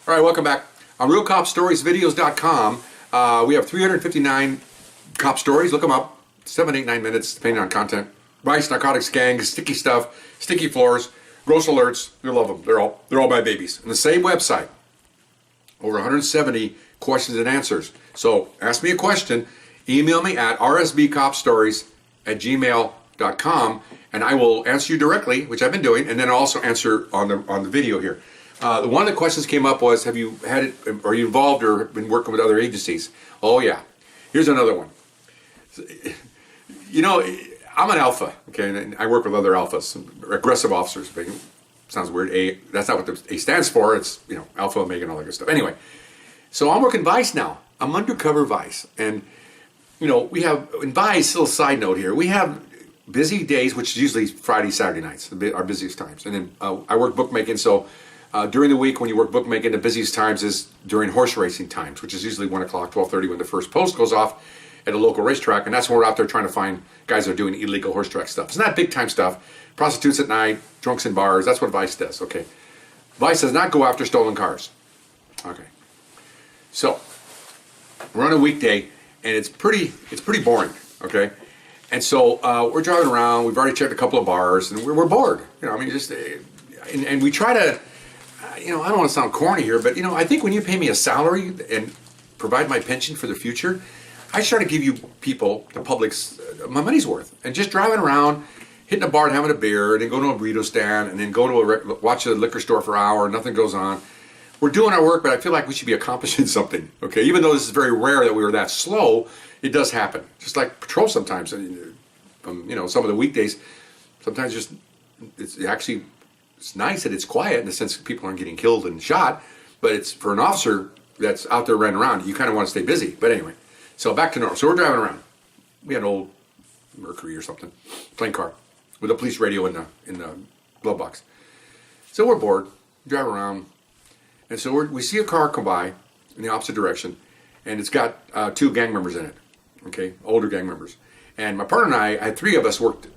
All right, welcome back. On RealCopStoriesVideos.com, we have 359 cop stories. Look them up. 7, 8, 9 minutes, depending on content. Vice, narcotics, gangs, sticky stuff, sticky floors, gross alerts. You'll love them. They're all my babies. And the same website. Over 170 questions and answers. So ask me a question. Email me at rsbcopstories@gmail.com, and I will answer you directly, which I've been doing, and then also answer on the video here. One of the questions came up was, have you had it, are you involved or been working with other agencies? Oh yeah. Here's another one. You know, I'm an alpha, okay, and I work with other alphas, aggressive officers. Sounds weird. That's not what the A stands for. It's, you know, alpha, omega, and all that good stuff. Anyway, so I'm working Vice now. I'm Undercover Vice, and you know, we have in Vice. Little side note here: we have busy days, which is usually Friday, Saturday nights, our busiest times, and then I work bookmaking, so. During the week, when you work bookmaking, the busiest times is during horse racing times, which is usually 1 o'clock, 12:30, when the first post goes off at a local racetrack, and that's when we're out there trying to find guys that are doing illegal horse track stuff. It's not big time stuff. Prostitutes at night, drunks in bars. That's what Vice does. Okay, Vice does not go after stolen cars. Okay, so we're on a weekday, and it's pretty boring. Okay, and so we're driving around. We've already checked a couple of bars, and we're bored. You know, I mean, just and we try to. You know, I don't want to sound corny here, but you know, I think when you pay me a salary and provide my pension for the future, I try to give you people, the public's, my money's worth. And just driving around, hitting a bar and having a beer, and then go to a burrito stand, and then go to watch a liquor store for an hour, and nothing goes on. We're doing our work, but I feel like we should be accomplishing something. Okay, even though this is very rare that we were that slow, it does happen. Just like patrol sometimes. You know, some of the weekdays, sometimes just it's actually. It's nice that it's quiet in the sense that people aren't getting killed and shot, but it's for an officer that's out there running around, you kind of want to stay busy. But anyway, so back to normal. So we're driving around. We had an old Mercury or something, plain car, with a police radio in the glove box. So we're bored, driving around, and so we see a car come by in the opposite direction, and it's got 2 gang members in it. Okay, older gang members. And my partner and I had 3 of us worked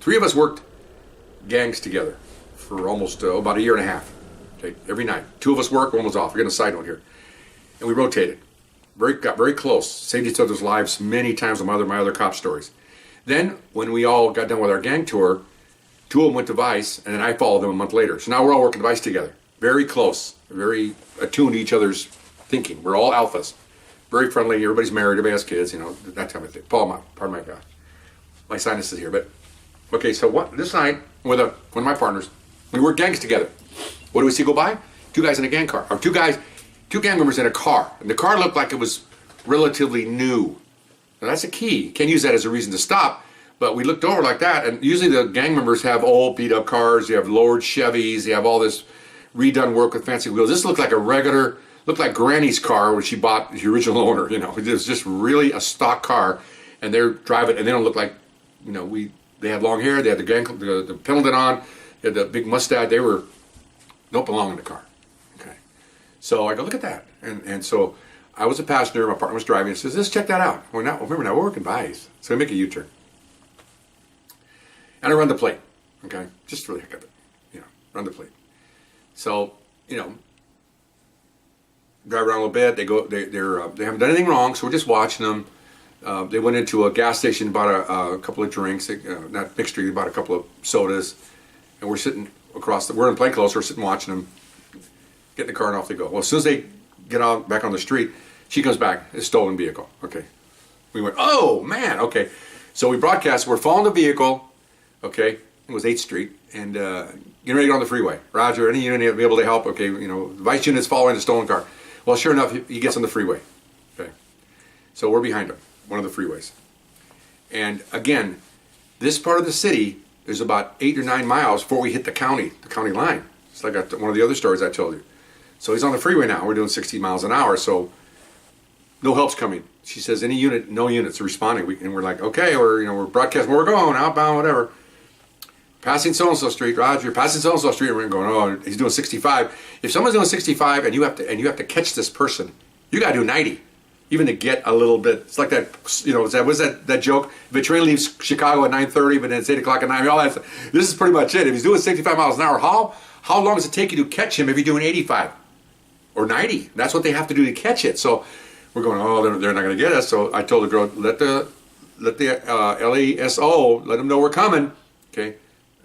gangs together. For almost about a year and a half. Okay, every night. 2 of us work, 1 was off. We're getting a side note here. And we rotated. Got very close. Saved each other's lives many times on my other cop stories. Then, when we all got done with our gang tour, 2 of them went to Vice, and then I followed them a month later. So now we're all working Vice together. Very close. Very attuned to each other's thinking. We're all alphas. Very friendly. Everybody's married. Everybody has kids. You know, that type of thing. Pardon my God. My sinus is here. But, okay, so this night, with one of my partners, we work gangs together. What do we see go by? 2 guys in a gang car. Or 2 gang members in a car. And the car looked like it was relatively new. Now that's a key. You can't use that as a reason to stop. But we looked over like that, and usually the gang members have old beat up cars. You have lowered Chevys. You have all this redone work with fancy wheels. This looked like looked like Granny's car when she bought the original owner. You know, it was just really a stock car. And they're driving, and they don't look like, you know, they had long hair. They had the Pendleton on. They had the big mustache. They don't belong in the car. Okay. So I go, look at that. And so I was a passenger, my partner was driving, and says, let's check that out. Remember now, we're working Vice. So I make a U-turn. And I run the plate. Okay. Just for the heck of it. You know, run the plate. So, you know, drive around a little bit. They haven't done anything wrong, so we're just watching them. They went into a gas station, bought a couple of drinks, not mixed drink, they bought a couple of sodas. And we're sitting we're in plain clothes, we're sitting watching them get in the car and off they go. Well, as soon as they get back on the street, she comes back, it's a stolen vehicle. Okay. We went, oh man, okay. So we broadcast, we're following the vehicle, okay, it was 8th Street, and getting ready to go on the freeway. Roger, any unit be able to help? Okay, you know, the Vice unit's following the stolen car. Well, sure enough, he gets on the freeway. Okay. So we're behind him, one of the freeways. And again, this part of the city, there's about 8 or 9 miles before we hit the county line. It's like one of the other stories I told you. So he's on the freeway now. We're doing 60 miles an hour, so no help's coming. She says, any unit, no units are responding. And we're like, okay, we're broadcasting where we're going, outbound, whatever. Passing so-and-so street, Roger, passing so-and-so street, and we're going, oh, he's doing 65. If someone's doing 65 and you have to catch this person, you got to do 90. Even to get a little bit, it's like that, you know, was that joke? If a train leaves Chicago at 9:30, but then it's 8 o'clock at night, all that. This is pretty much it. If he's doing 65 miles an hour, how long does it take you to catch him if you're doing 85? or 90. That's what they have to do to catch it. So we're going, oh, they're not going to get us. So I told the girl, let the LASO, let them know we're coming. Okay,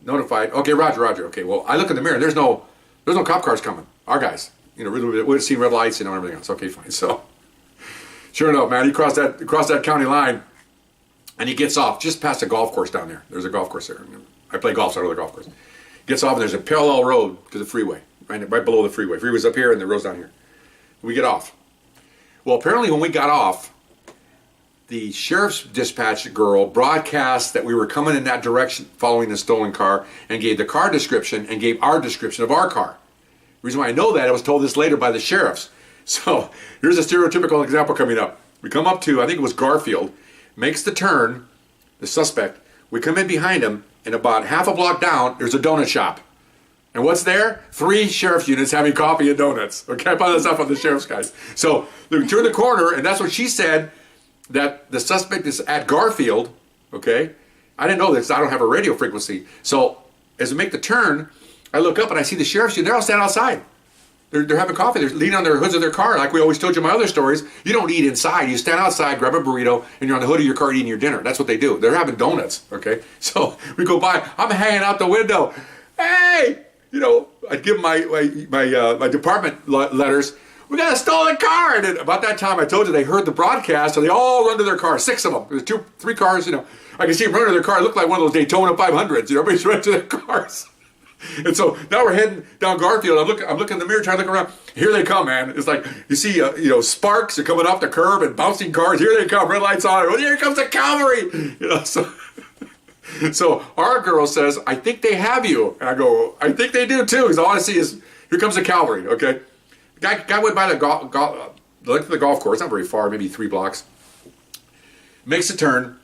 notified. Okay, Roger. Okay, well, I look in the mirror. There's no cop cars coming. Our guys, we'd seen red lights, and everything else. Okay, fine. So sure enough, man, he crossed that county line, and he gets off just past a golf course down there. There's a golf course there. I play golf, so I know the golf course. Gets off, and there's a parallel road to the freeway, right below the freeway. Freeway's up here, and the road's down here. We get off. Well, apparently when we got off, the sheriff's dispatch girl broadcast that we were coming in that direction following the stolen car and gave the car description and gave our description of our car. The reason why I know that, I was told this later by the sheriffs. So here's a stereotypical example coming up. We come up to, I think it was Garfield, makes the turn, the suspect. We come in behind him, and about half a block down, there's a donut shop. And what's there? 3 sheriff's units having coffee and donuts. Okay, I found this out from the sheriff's guys. So we turn the corner, and that's what she said, that the suspect is at Garfield. Okay, I didn't know this. I don't have a radio frequency. So as we make the turn, I look up and I see the sheriff's unit. They're all standing outside. They're having coffee. They're leaning on their hoods of their car. Like we always told you in my other stories, you don't eat inside. You stand outside, grab a burrito, and you're on the hood of your car eating your dinner. That's what they do. They're having donuts. Okay, so we go by. I'm hanging out the window. Hey! I'd give my department letters. We got a stolen car, and then about that time, I told you they heard the broadcast, so they all run to their car. 6 of them. There's 3 cars. I can see them running to their car. It looked like one of those Daytona 500s. Everybody's running to their cars. And so now we're heading down Garfield. I'm looking in the mirror, trying to look around. Here they come, man. It's like you see, sparks are coming off the curb and bouncing cars. Here they come, red lights on. Well, here comes the cavalry. So. So our girl says, I think they have you. And I go, I think they do too. Because all I see is, here comes the cavalry, okay? The guy went by the length of the golf course, not very far, maybe 3 blocks. Makes a turn.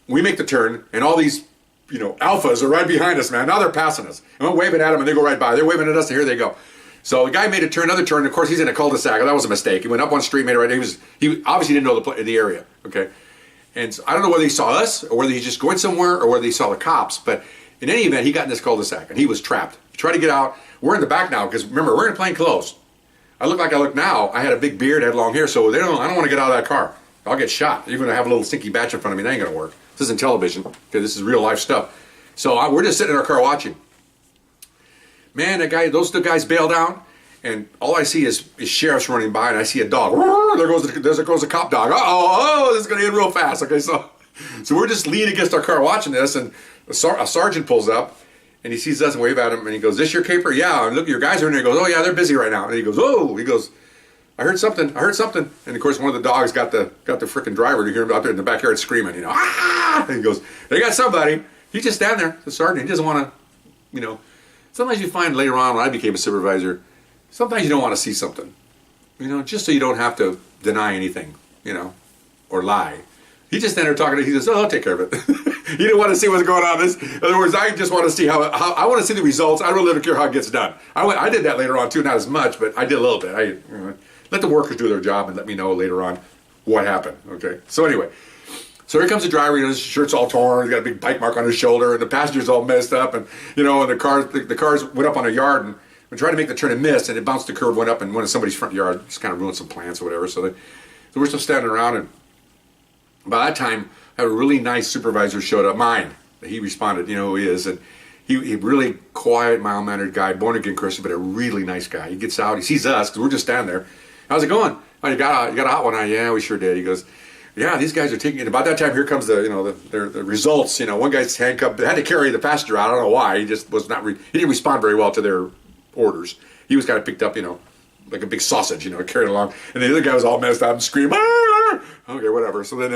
We make the turn, and all these, alphas are right behind us, man. Now they're passing us. And we're waving at them, and they go right by. They're waving at us, and here they go. So the guy made another turn. Of course, he's in a cul-de-sac. That was a mistake. He went up one street, made it right. He obviously didn't know the area, okay? And so I don't know whether he saw us or whether he's just going somewhere or whether he saw the cops. But in any event, he got in this cul-de-sac and he was trapped. He tried to get out. We're in the back now because remember, we're in plain clothes. I look like I look now. I had a big beard, had long hair, so I don't want to get out of that car. I'll get shot. You're going to have a little stinky batch in front of me. That ain't going to work. This isn't television because this is real life stuff. So we're just sitting in our car watching. Man, those 2 guys bailed out. And all I see is sheriffs running by, and I see a dog. There goes a cop dog. This is going to end real fast. Okay, so we're just leaning against our car watching this, and a sergeant pulls up, and he sees us and wave at him, and he goes, "This your caper?" "Yeah." "And look, your guys are in there." He goes, "Oh yeah, they're busy right now." And he goes, "Oh," he goes, I heard something. And of course, one of the dogs got the freaking driver to hear him out there in the backyard screaming. Ah! And he goes, "They got somebody." He just stand there, the sergeant. He doesn't want to, Sometimes you find later on when I became a supervisor. Sometimes you don't want to see something, just so you don't have to deny anything, or lie. He just ended up talking to, he says, "Oh, I'll take care of it." He didn't want to see what's going on. In other words, I just want to see how I want to see the results. I really don't care how it gets done. I did that later on too, not as much, but I did a little bit. I let the workers do their job and let me know later on what happened. Okay. So anyway, so here comes the driver. His shirt's all torn. He's got a big bite mark on his shoulder, and the passenger's all messed up, and and the cars went up on a yard and. We tried to make the turn and missed, and it bounced the curb, went up, and went in somebody's front yard. Just kind of ruined some plants or whatever. So we're still standing around, and by that time, I had a really nice supervisor showed up, mine. He responded, who he is, and he really quiet, mild-mannered guy, born-again Christian, but a really nice guy. He gets out, he sees us, because we're just standing there. "How's it going?" "Oh, you got a hot one?" "Yeah, we sure did." He goes, "Yeah, these guys are taking it." About that time, here comes the results. One guy's handcuffed. They had to carry the passenger out. I don't know why. He just was not. He didn't respond very well to their orders. He was kind of picked up, like a big sausage, carried along. And the other guy was all messed up and screaming, "Ah!" Okay, whatever. So then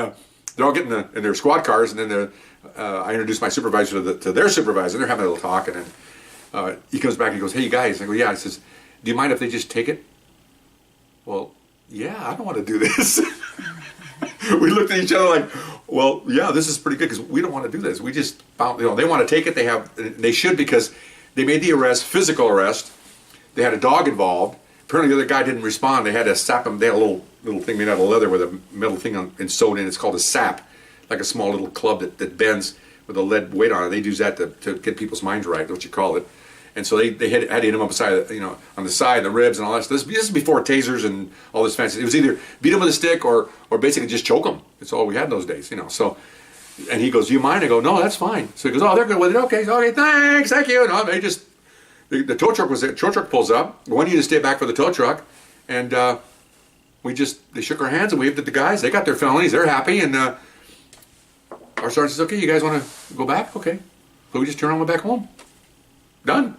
they're all getting in their squad cars, and then I introduced my supervisor to their supervisor. They're having a little talk, and then he comes back and he goes, "Hey, you guys." I go, "Yeah." He says, "Do you mind if they just take it?" "Well, yeah, I don't want to do this." We looked at each other like, "Well, yeah, this is pretty good because we don't want to do this. We just found, they want to take it. They should because they made the arrest, physical arrest. They had a dog involved. Apparently the other guy didn't respond. They had to sap him. They had a little thing made out of leather with a metal thing and sewed in. It's called a sap, like a small little club that bends with a lead weight on it. They use that to get people's minds right, what you call it. And so they had to hit him up beside, on the side, the ribs and all that stuff. This is before tasers and all this fancy. It was either beat him with a stick or basically just choke him. That's all we had in those days, So, and he goes, "Do you mind?" I go, "No, that's fine." So he goes, "Oh, they're good with it. Okay, thanks, thank you." No, they just, the tow truck was there. Tow truck pulls up. We wanted you to stay back for the tow truck, and they shook our hands and waved at the guys. They got their felonies. They're happy, and our sergeant says, "Okay, you guys want to go back? Okay." So we just turned on and went back home. Done.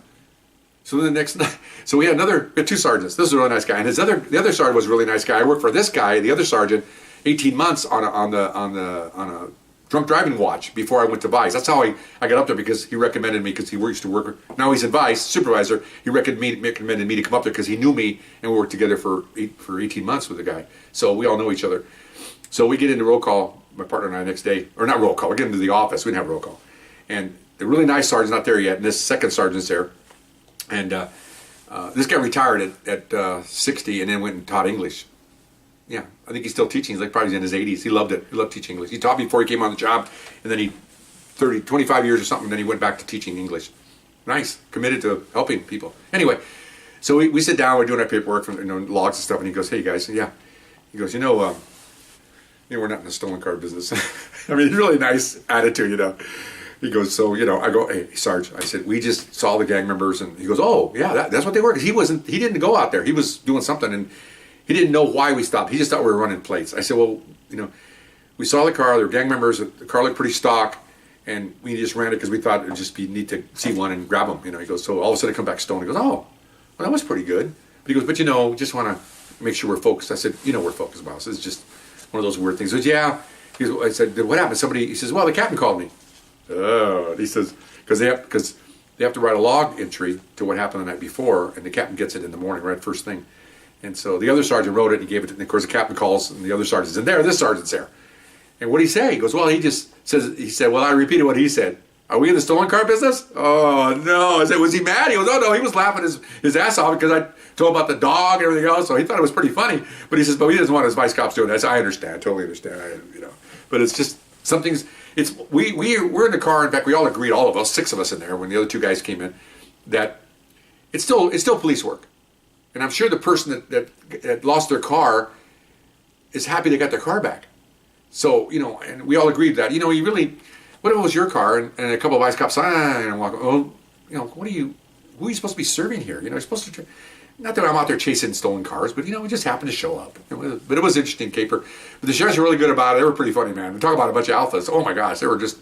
So then the next night, so we had two sergeants. This was a really nice guy, and the other sergeant was a really nice guy. I worked for this guy, the other sergeant, 18 months on a drunk driving watch before I went to Vice. That's how I got up there, because he recommended me, because he used to work. Now he's in Vice, supervisor. He recommended me to come up there because he knew me, and we worked together for 18 months with the guy. So we all know each other. So we get into roll call, my partner and I, next day, or not roll call. We get into the office. We didn't have roll call, and the really nice sergeant's not there yet, and this second sergeant's there. And this guy retired at 60 and then went and taught English. Yeah, I think he's still teaching. He's probably in his 80s. He loved it. He loved teaching English. He taught before he came on the job, and then 25 years or something, then he went back to teaching English. Nice, committed to helping people. Anyway, so we sit down, we're doing our paperwork from logs and stuff, and he goes, "Hey guys," yeah. He goes, we're not in the stolen car business. I mean, really nice attitude, He goes, so, I go, "Hey, Sarge," I said, "we just saw the gang members," and he goes, "Oh, yeah, that's what they were." Because he didn't go out there. He was doing something, and he didn't know why we stopped. He just thought we were running plates. I said, "Well, we saw the car. There were gang members. The car looked pretty stock, and we just ran it because we thought it would just be neat to see one and grab them." He goes, so all of a sudden it come back stolen. He goes, "Oh, well, that was pretty good." But he goes, "But just want to make sure we're focused." I said, "We're focused, boss. It's just one of those weird things." He goes, "Yeah." I said, "What happened?" He says, "Well, the captain called me." Oh, he says, because they have to write a log entry to what happened the night before, and the captain gets it in the morning, right, first thing. And so the other sergeant wrote it, and he gave it, and of course the captain calls, and the other sergeant's in there, this sergeant's there. And what did he say? He goes, "Well, he said, well, I repeated what he said. Are we in the stolen car business?" Oh, no. I said, "Was he mad?" He goes, "Oh, no, he was laughing his ass off because I told him about the dog and everything else, so he thought it was pretty funny." But he says, "But he doesn't want his vice cops doing that." I said, "I understand, totally understand, But it's just, we're in the car. In fact, we all agreed, all of us, 6 of us in there, when the other 2 guys came in, that it's still police work. And I'm sure the person that lost their car is happy they got their car back. So, and we all agreed that, you really, what if it was your car and a couple of vice cops, and walk, "Oh, who are you supposed to be serving here? You're supposed to, not that I'm out there chasing stolen cars, but, it just happened to show up." But it was interesting, caper. But the sheriffs were really good about it. They were pretty funny, man. We talk about a bunch of alphas. Oh my gosh, they were just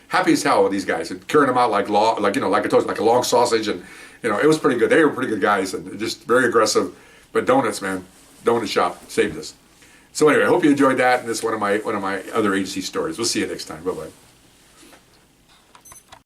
happy as hell with these guys, and carrying them out like I told you, like a long sausage, and it was pretty good. They were pretty good guys, and just very aggressive. But donuts, man, donut shop saved us. So anyway, I hope you enjoyed that, and this is one of my other agency stories. We'll see you next time. Bye bye.